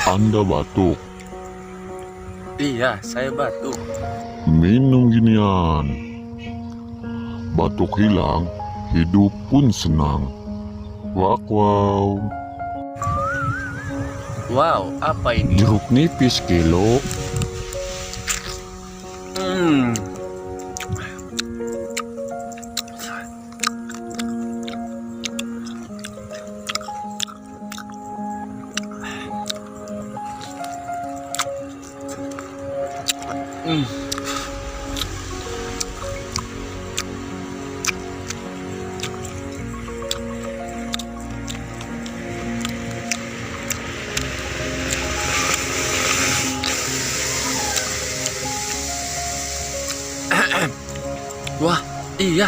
Anda batuk. Iya, saya batuk. Minum ginian. Batuk hilang, hidup pun senang. Wak wow. Wow, apa ini? Jeruk nipis kilo. Hmm. Hmm. Wah, iya,